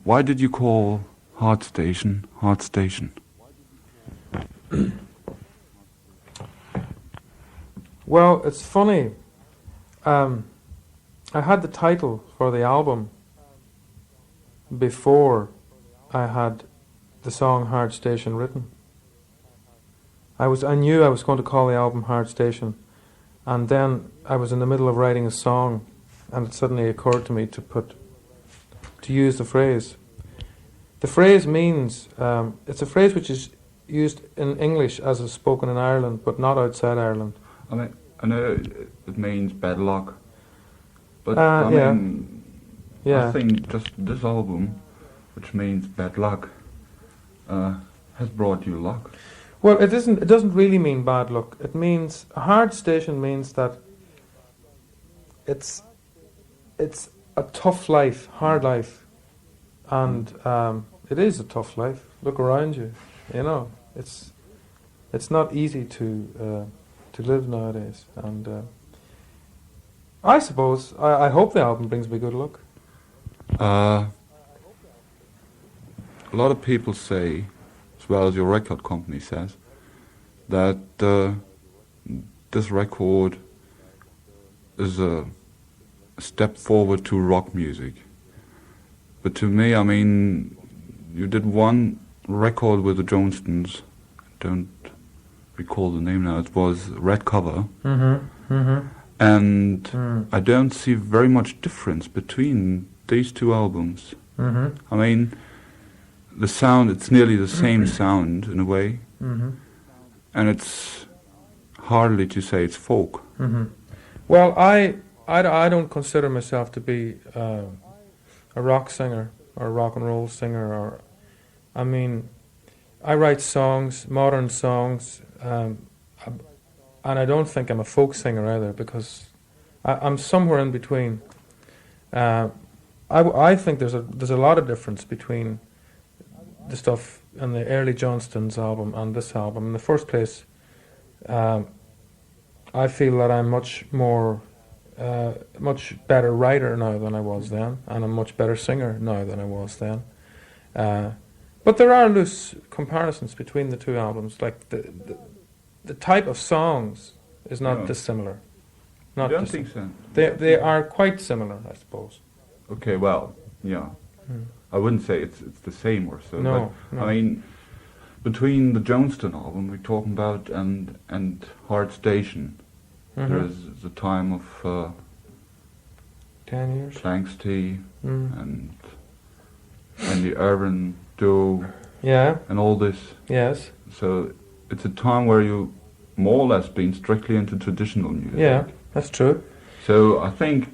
why did you call Hard Station Hard Station? Well, it's funny. I had the title for the album before I had the song Hard Station written. I knew I was going to call the album Hard Station, and then I was in the middle of writing a song, and it suddenly occurred to me to use the phrase. The phrase means, it's a phrase which is used in English as is spoken in Ireland, but not outside Ireland. I mean, I know it means bad luck, but yeah. I think just this album, which means bad luck, has brought you luck. Well, it isn't. It doesn't really mean bad luck. It means a hard station means that it's a tough life, hard life, and it is a tough life. Look around you, you know. It's not easy to live nowadays, and I suppose I hope the album brings me good luck. A lot of people say, as well as your record company says, that this record is a step forward to rock music. But to me, I mean, you did one record with the Johnstons, I don't recall the name now, it was Red Cover, and I don't see very much difference between these two albums. I mean, the sound, it's nearly the same sound in a way, and it's hardly to say it's folk. Well, I don't consider myself to be a rock singer or a rock and roll singer, or I mean, I write songs, modern songs, and I don't think I'm a folk singer either, because I'm somewhere in between. I think there's a lot of difference between the stuff in the early Johnstons album and this album. In the first place, I feel that I'm much better writer now than I was then, and a much better singer now than I was then. But there are loose comparisons between the two albums. Like the type of songs is not dissimilar. I don't think so. They are quite similar, I suppose. Okay, well, yeah. I wouldn't say it's the same or so. No, but, no. I mean, between the Johnston album we're talking about and Hard Station, there is the time of 10 years. Planxty and Andy Irvine duo, and all this. Yes. So it's a time where you more or less been strictly into traditional music. Yeah, that's true. So I think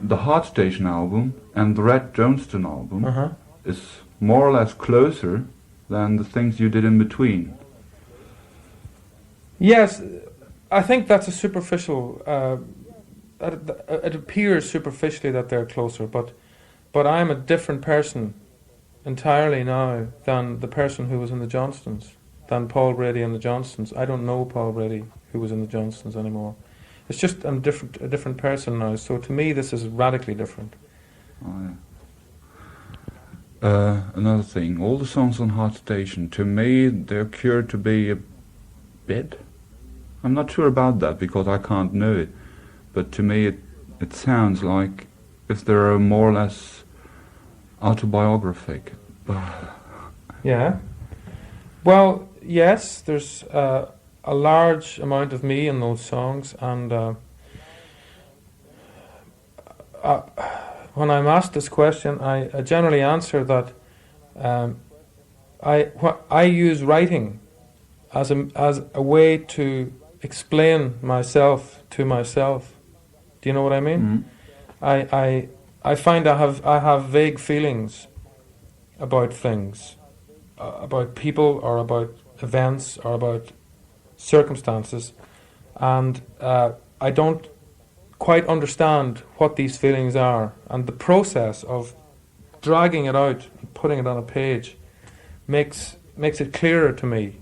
the Hard Station album and the Red Johnston album is more or less closer than the things you did in between. Yes, I think that's a superficial. It appears superficially that they're closer, but I'm a different person entirely now than the person who was in the Johnstons, than Paul Brady and the Johnstons. I don't know Paul Brady, who was in the Johnstons, anymore. It's just I'm a different person now. So to me, this is radically different. Oh, yeah. Another thing, all the songs on Hard Station, to me, they occur to be a bit. I'm not sure about that because I can't know it, but to me, it sounds like if they're more or less autobiographic. Yeah. Well, yes, there's a large amount of me in those songs, and when I'm asked this question, I generally answer that I use writing as a way to explain myself to myself. Do you know what I mean? I find I have vague feelings about things, about people, or about events, or about circumstances, and I don't quite understand what these feelings are, and the process of dragging it out and putting it on a page makes it clearer to me,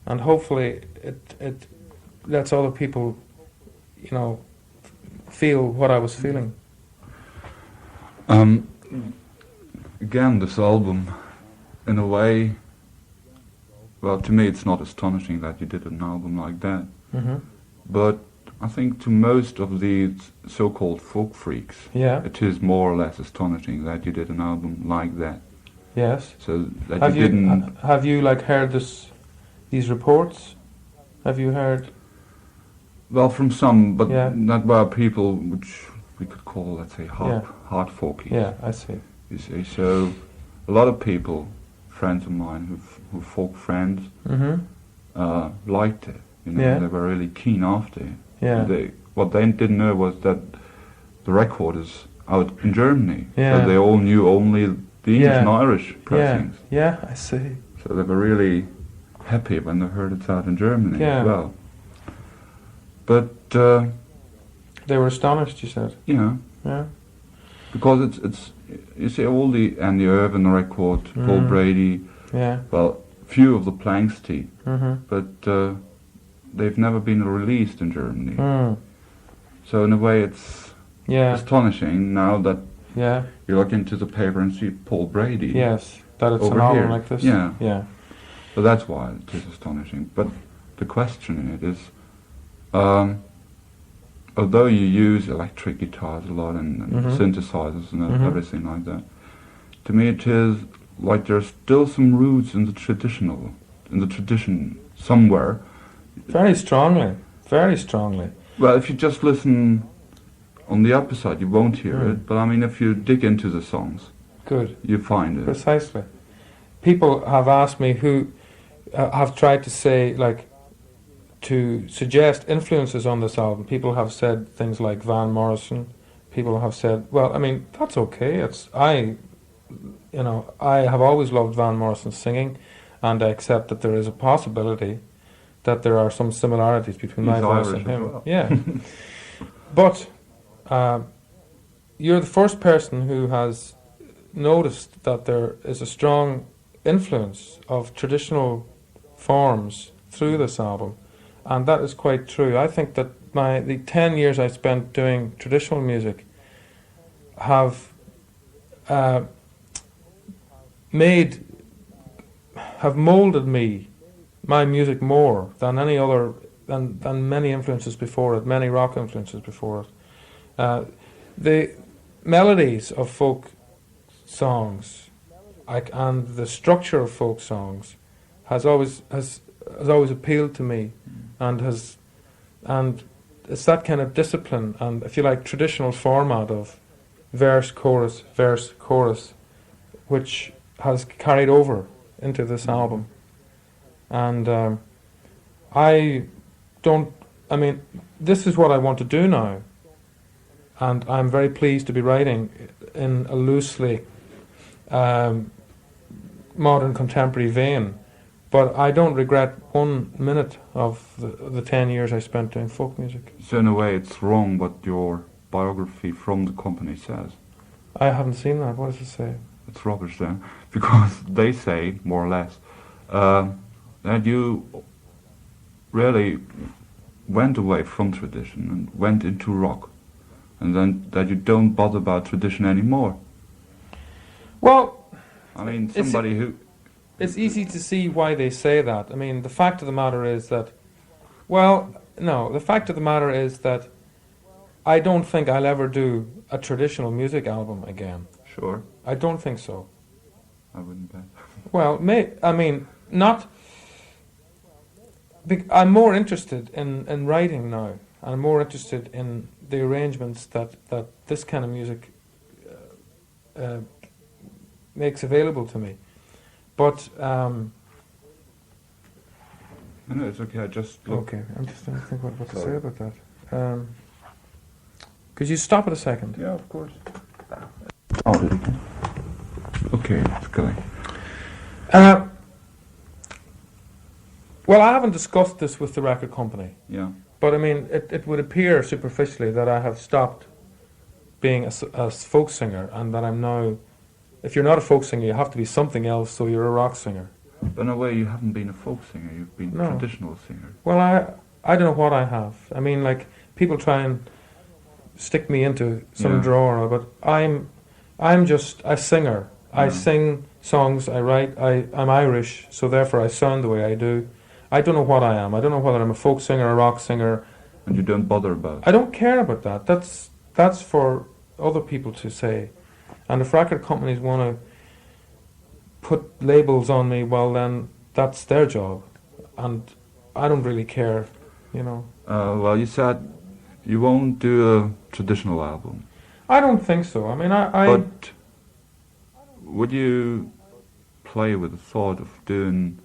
and hopefully it lets other people, feel what I was feeling. Again, this album, in a way, well, to me it's not astonishing that you did an album like that. Mm-hmm. But I think to most of these so-called folk freaks, Yeah. it is more or less astonishing that you did an album like that. Yes. So that Have you didn't... have you like heard these reports? Have you heard? Well, from some, but Yeah. not by people which we could call, let's say, hard folkies. Yeah, I see. You see, so a lot of people, friends of mine who folk friends, Mm-hmm. liked it. You know, Yeah. they were really keen after it. Yeah. What they didn't know was that the record is out in Germany. Yeah. So they all knew only the English Yeah. and Irish pressings. Yeah, I see. So they were really happy when they heard it's out in Germany Yeah. as well. But, They were astonished, you said. you know, Yeah. because it's you see all the Andy Irvine record, Paul Brady, Yeah. well, few of the Planxty, Mm-hmm. but they've never been released in Germany. Mm. So in a way it's Yeah. astonishing now that Yeah. you look into the paper and see Paul Brady. Yes. That it's Over an album here. like this. Yeah. Yeah. So that's why it is astonishing. But the question in it is, although you use electric guitars a lot and Mhm. synthesizers and Mhm. everything like that, to me it is like there's still some roots in the tradition somewhere. Very strongly. Very strongly. Well, if you just listen on the upper side, you won't hear Mm. it. But I mean, if you dig into the songs, Good. you find it. Precisely. People have asked me who have tried to say, like, to suggest influences on this album. People have said things like Van Morrison. People have said, well, I mean, that's okay. I have always loved Van Morrison's singing, and I accept that there is a possibility that there are some similarities between my He's voice Irish and as him. well. Yeah. But you're the first person who has noticed that there is a strong influence of traditional forms through this album, and that is quite true. I think that the 10 years I spent doing traditional music have molded my music more than any other than many influences before it, many rock influences before it. The melodies of folk songs, and the structure of folk songs, has always appealed to me, and it's that kind of discipline and, if you like, traditional format of verse, chorus, which has carried over into this album. And this is what I want to do now, and I'm very pleased to be writing in a loosely modern contemporary vein, but I don't regret 1 minute of the 10 years I spent doing folk music. So in a way, it's wrong what your biography from the company says. I haven't seen that. What does it say? It's rubbish then, because they say, more or less, that you really went away from tradition and went into rock, and then that you don't bother about tradition anymore. Well, I mean, somebody who... it's easy to see why they say that. I mean, the fact of the matter is that, the fact of the matter is that I don't think I'll ever do a traditional music album again. Sure. I don't think so. I wouldn't bet. Well, not... I'm more interested in writing now. I'm more interested in the arrangements that this kind of music makes available to me. But No, it's okay. I just look. okay, I'm just trying to think what to say Sorry. about that. Could you stop it a second? Yeah, of course. Oh, did it? Okay, it's going. Well, I haven't discussed this with the record company, Yeah. but I mean, it would appear superficially that I have stopped being a folk singer, and that I'm now, if you're not a folk singer, you have to be something else, so you're a rock singer. But in a way, you haven't been a folk singer. You've been No. a traditional singer. Well, I don't know what I have. I mean, like, people try and stick me into some Yeah. drawer, but I'm just a singer. I sing songs, I write, I'm Irish, so therefore I sound the way I do. I don't know what I am. I don't know whether I'm a folk singer, a rock singer. And you don't bother about it? I don't care about that. That's for other people to say. And if record companies want to put labels on me, well then that's their job. And I don't really care, you know. Well, you said you won't do a traditional album. I don't think so. I mean, But would you play with the thought of doing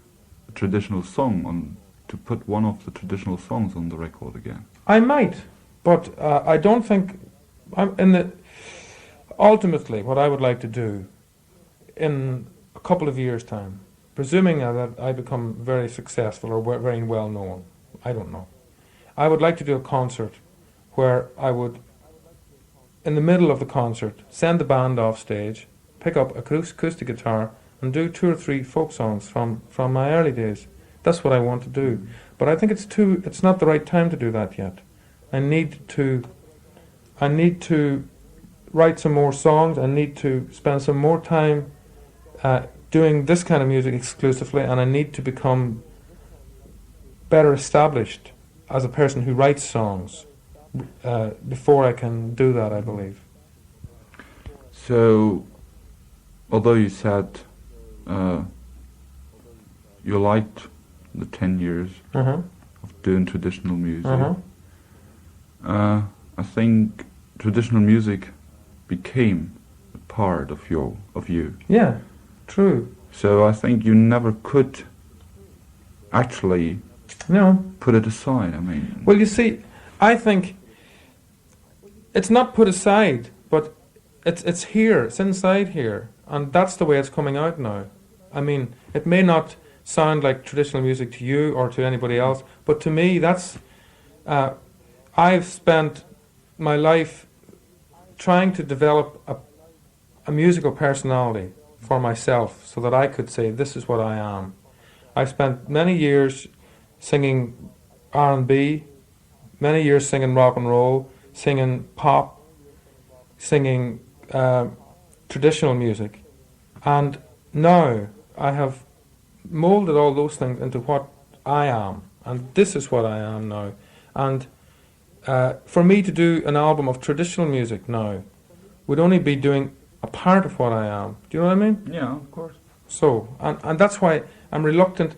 a traditional song to put one of the traditional songs on the record again? I might, but I don't think. Ultimately, what I would like to do in a couple of years' time, presuming that I become very successful or very well known, I don't know. I would like to do a concert where I would, in the middle of the concert, send the band off stage, pick up acoustic guitar, and do 2 or 3 folk songs from my early days. That's what I want to do. But I think it's not the right time to do that yet. I need to write some more songs. I need to spend some more time doing this kind of music exclusively, and I need to become better established as a person who writes songs before I can do that, I believe. So, although you said you liked the 10 years of doing traditional music, I think traditional music became a part of you. Yeah, true. So I think you never could actually put it aside. I mean, well, you see, I think it's not put aside, but it's here, it's inside here, and that's the way it's coming out now. I mean, it may not sound like traditional music to you or to anybody else, but to me, that's I've spent my life trying to develop a musical personality for myself so that I could say, this is what I am. I spent many years singing R&B, many years singing rock and roll, singing pop, singing traditional music. And now I have molded all those things into what I am. And this is what I am now. And for me to do an album of traditional music now would only be doing a part of what I am. Do you know what I mean? Yeah, of course. So, and that's why I'm reluctant,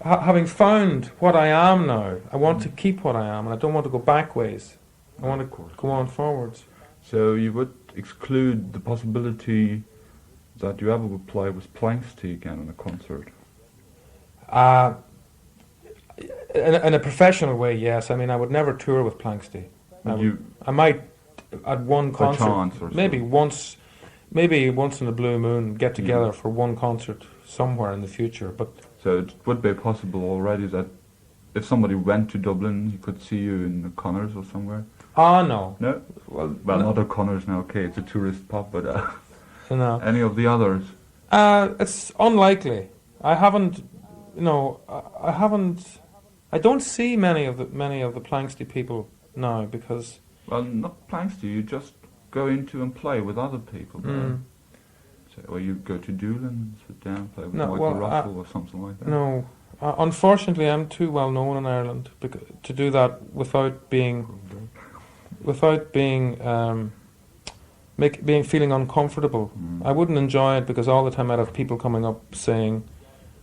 having found what I am now, I want to keep what I am, and I don't want to go back ways. I want to go on forwards. So you would exclude the possibility that you ever would play with Planxty again in a concert? In a professional way, yes. I mean, I would never tour with Planxty. I might at one concert, maybe once in a blue moon, get together for one concert somewhere in the future. But so it would be possible already that if somebody went to Dublin, he could see you in the Connors or somewhere. No. No. Well, no. Not the Connors now. Okay, it's a tourist pub, but no. Any of the others? It's unlikely. I haven't. I don't see many of the Planxty people now because. Well, not Planxty. You just go into and play with other people. So, or you go to Doolin, sit down, play with Michael Russell or something like that. No, unfortunately, I'm too well known in Ireland to do that without being feeling uncomfortable. I wouldn't enjoy it because all the time I'd have people coming up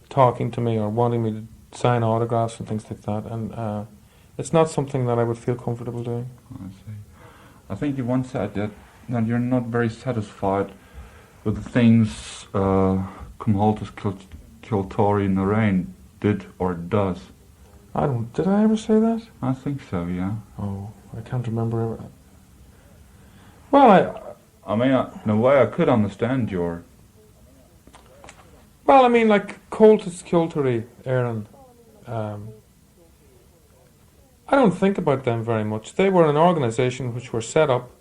talking to me or wanting me to sign autographs and things like that, and it's not something that I would feel comfortable doing. I see. I think you once said that you're not very satisfied with the things Cumhaltas Kiltori Narain did or does. Did I ever say that? I think so, yeah. Oh, I can't remember. Well, I mean, in a way I could understand your... Well, I mean, like Cumhaltas Kiltori Éireann, I don't think about them very much. They were an organisation which were set up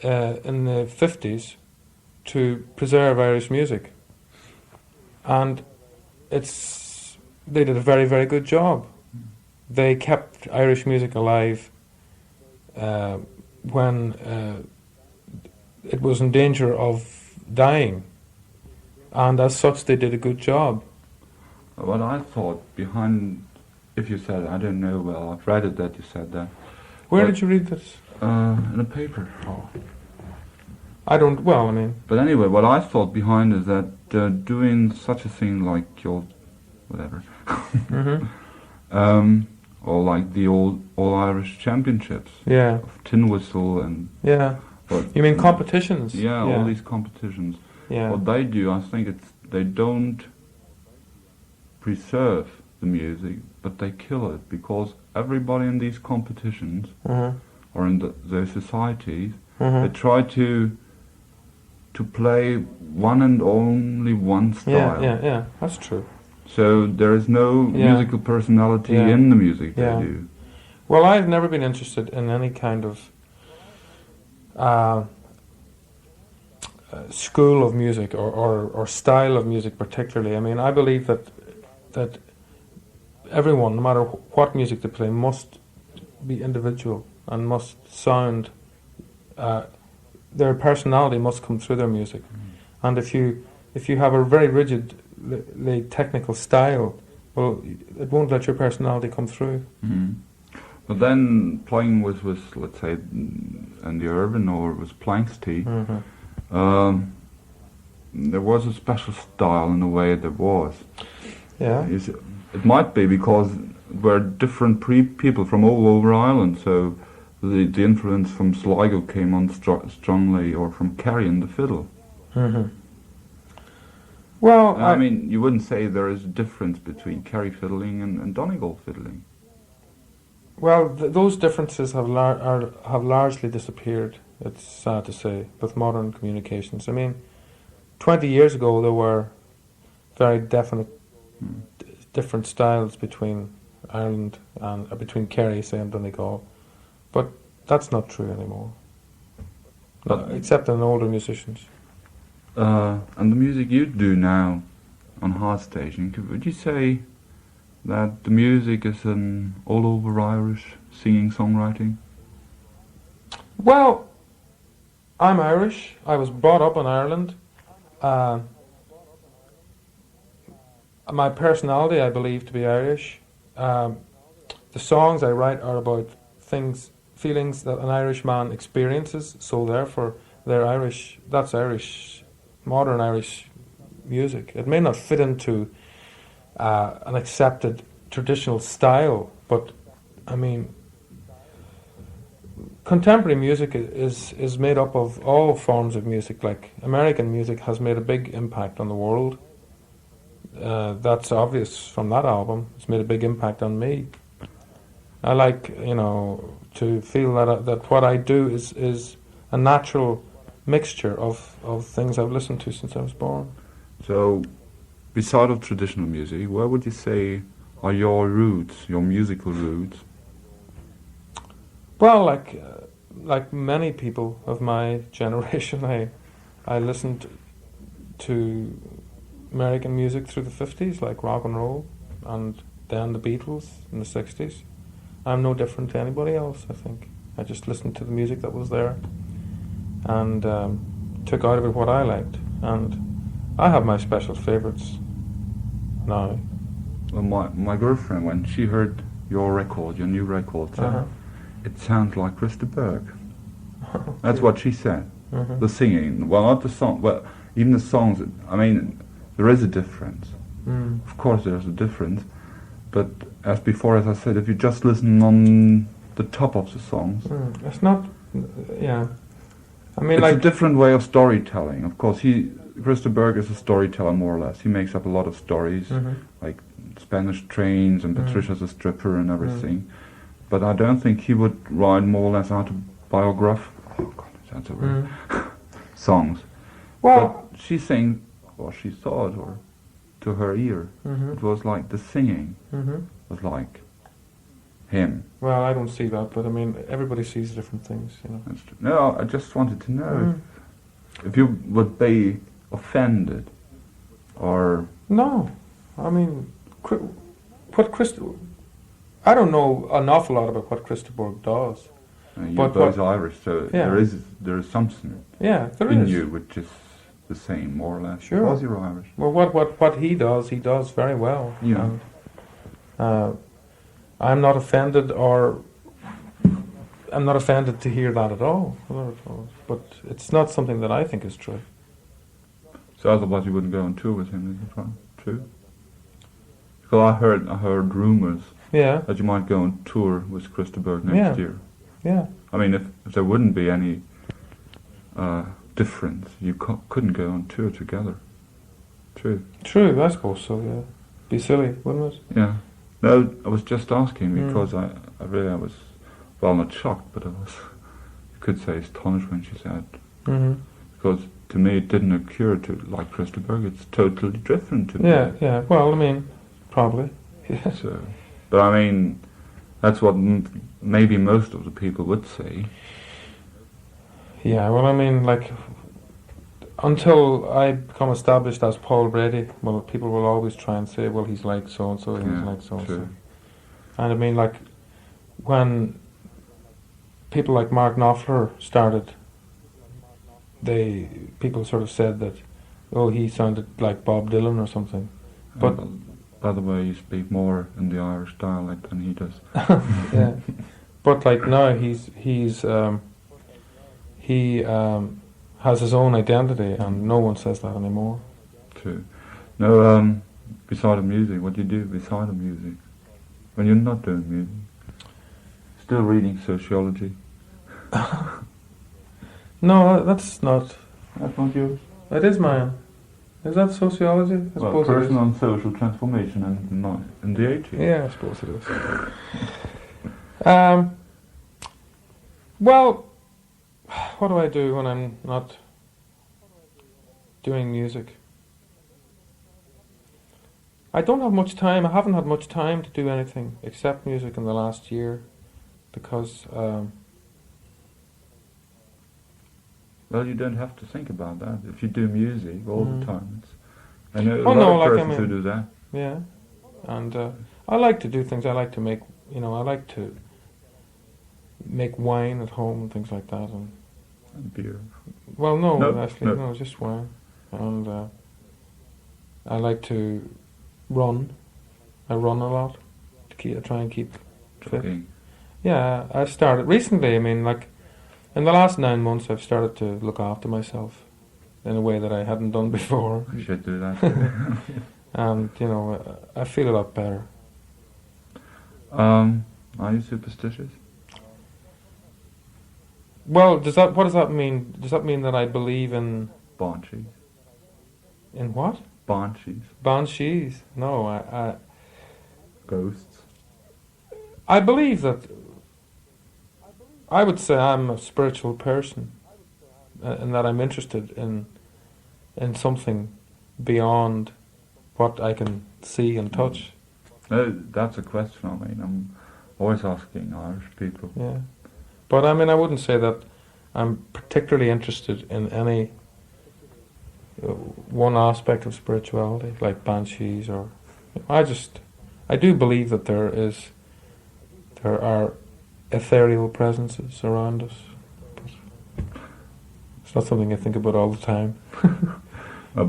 in the 50s to preserve Irish music. And they did a very, very good job. They kept Irish music alive when it was in danger of dying. and as such they did a good job. What I thought behind, if you said, I don't know, well, I've read it that you said that. Where did you read this? In a paper. Oh. I don't, well, I mean... But anyway, what I thought behind is that doing such a thing like your, whatever, or like the All-Irish Championships, of tin whistle and... Yeah. You mean competitions? Yeah, all these competitions. Yeah. What they do, I think they don't preserve the music, but they kill it, because everybody in these competitions, or in their societies, they try to play one and only one style. Yeah, that's true. So there is no musical personality in the music they do. Well, I've never been interested in any kind of school of music or style of music particularly. I mean, I believe that everyone, no matter what music they play, must be individual and must sound, their personality must come through their music. And if you have a very rigidly technical style, well, it won't let your personality come through. But then playing with let's say, Andy Irvine or with Planxty, there was a special style in the way there was. Yeah. It might be because we're different people from all over Ireland, so the influence from Sligo came on strongly, or from Kerry and the fiddle. Well, I mean, you wouldn't say there is a difference between Kerry fiddling and Donegal fiddling. Well, those differences have largely disappeared, it's sad to say, with modern communications. I mean, 20 years ago there were very definite different styles between Ireland and between Kerry, say, and Donegal, but that's not true anymore, except in older musicians. And the music you do now on hard staging, would you say that the music is an all-over Irish singing songwriting? Well, I'm Irish. I was brought up in Ireland. My personality, I believe, to be Irish. The songs I write are about feelings that an Irishman experiences, so therefore they're Irish. That's Irish, modern Irish music. It may not fit into an accepted traditional style, but I mean, contemporary music is made up of all forms of music. Like American music has made a big impact on the world. That's obvious from that album. It's made a big impact on me. I like, to feel that what I do is a natural mixture of things I've listened to since I was born. So, beside of traditional music, where would you say are your roots, your musical roots? Well, like many people of my generation, I listened to American music through the 50s, like rock and roll, and then the Beatles in the 60s. I'm no different to anybody else, I think. I just listened to the music that was there and took out of it what I liked. And I have my special favourites now. Well, my girlfriend, when she heard your new record, said, it sounds like Christie Berg. That's what she said. The singing, well, not the song, well, even the songs, I mean, there is a difference. Of course there's a difference, but as I said, if you just listen on the top of the songs, it's not, I mean, it's a different way of storytelling. Of course, Christie Berg is a storyteller, more or less. He makes up a lot of stories, like Spanish Trains and Patricia's a Stripper and everything. But I don't think he would write more or less autobiographical, sounds so weird, songs. Well, but she sings, or she thought, or to her ear, it was like the singing was like him. Well, I don't see that, but I mean, everybody sees different things, That's true. No, I just wanted to know if you would be offended, or... No, I mean, I don't know an awful lot about what Christie Berg does. You're both Irish, so there is something there in is. you which is the same, more or less. Sure. Because you're Irish. Well, what he does very well. Yeah. And I'm not offended to hear that at all. But it's not something that I think is true. So otherwise you wouldn't go on tour with him, is it right? True? Because I heard rumours Yeah. that you might go on tour with Christie next year. Yeah. I mean, if there wouldn't be any difference, you couldn't go on tour together. True. True, I suppose so, yeah. Be silly, wouldn't it? Yeah. No, I was just asking because I was, well, not shocked, but I was, you could say, astonished when she said. Mm-hmm. Because to me it didn't occur to, like Christie, it's totally different to me. Yeah. Well, I mean, probably. Yeah. So, but I mean, that's what maybe most of the people would say. Yeah, well, I mean, like, until I become established as Paul Brady, well, people will always try and say, well, he's like so-and-so, he's like so-and-so. True. And I mean, like, when people like Mark Knopfler started, people sort of said that, oh, he sounded like Bob Dylan or something. But by the way, you speak more in the Irish dialect than he does. yeah, but like now he has his own identity, and no one says that anymore. True. No, beside the music, what do you do beside the music when you're not doing music? Still reading sociology. No, that's not. That's not yours. That is mine. Is that sociology? I suppose personal it is. and social transformation in the 80s. Yeah, I suppose it is. Well, what do I do when I'm not doing music? I don't have much time. I haven't had much time to do anything except music in the last year, because well, you don't have to think about that. If you do music all the time, I know a Oh, lot no, of like, persons I mean, who do that. yeah, and I like to do things. I like to make, I like to make wine at home and things like that. And Beer. well, no, No, actually, no. no, just wine. And I like to run. I run a lot to try and keep fit. Okay. Yeah, I started recently. I mean, like, in the last 9 months, I've started to look after myself in a way that I hadn't done before. I should do that. And, I feel a lot better. Are you superstitious? Well, what does that mean? Does that mean that I believe in Banshees. what? Banshees. Banshees? No, Ghosts. I believe that. I would say I'm a spiritual person, and that I'm interested in something beyond what I can see and touch. No, that's a question. I mean, I'm always asking Irish people. Yeah, but I mean, I wouldn't say that I'm particularly interested in any one aspect of spirituality, like banshees, or I do believe that there are ethereal presences around us, but it's not something I think about all the time.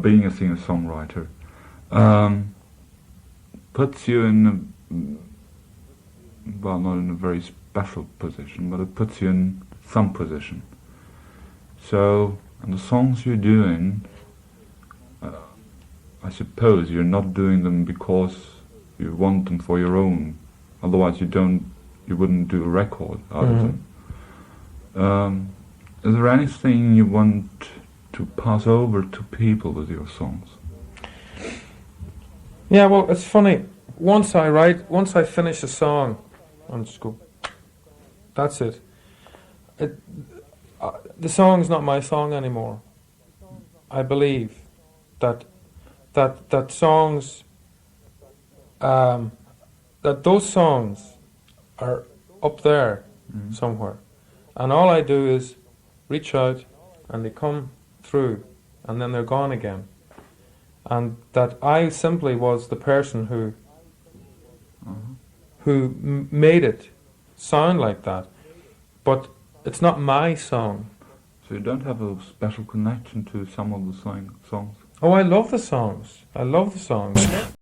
Being a singer-songwriter puts you in not in a very special position, but it puts you in some position. So, and the songs you're doing, I suppose you're not doing them because you want them for your own. Otherwise, you wouldn't do a record out of them. Is there anything you want to pass over to people with your songs? Yeah, well, it's funny. Once I finish a song, and just go, that's it. The song's not my song anymore. I believe that songs, that those songs are up there somewhere, and all I do is reach out, and they come through, and then they're gone again. And that I simply was the person who made it sound like that, but it's not my song. So you don't have a special connection to some of the songs? Oh, I love the songs. I love the songs.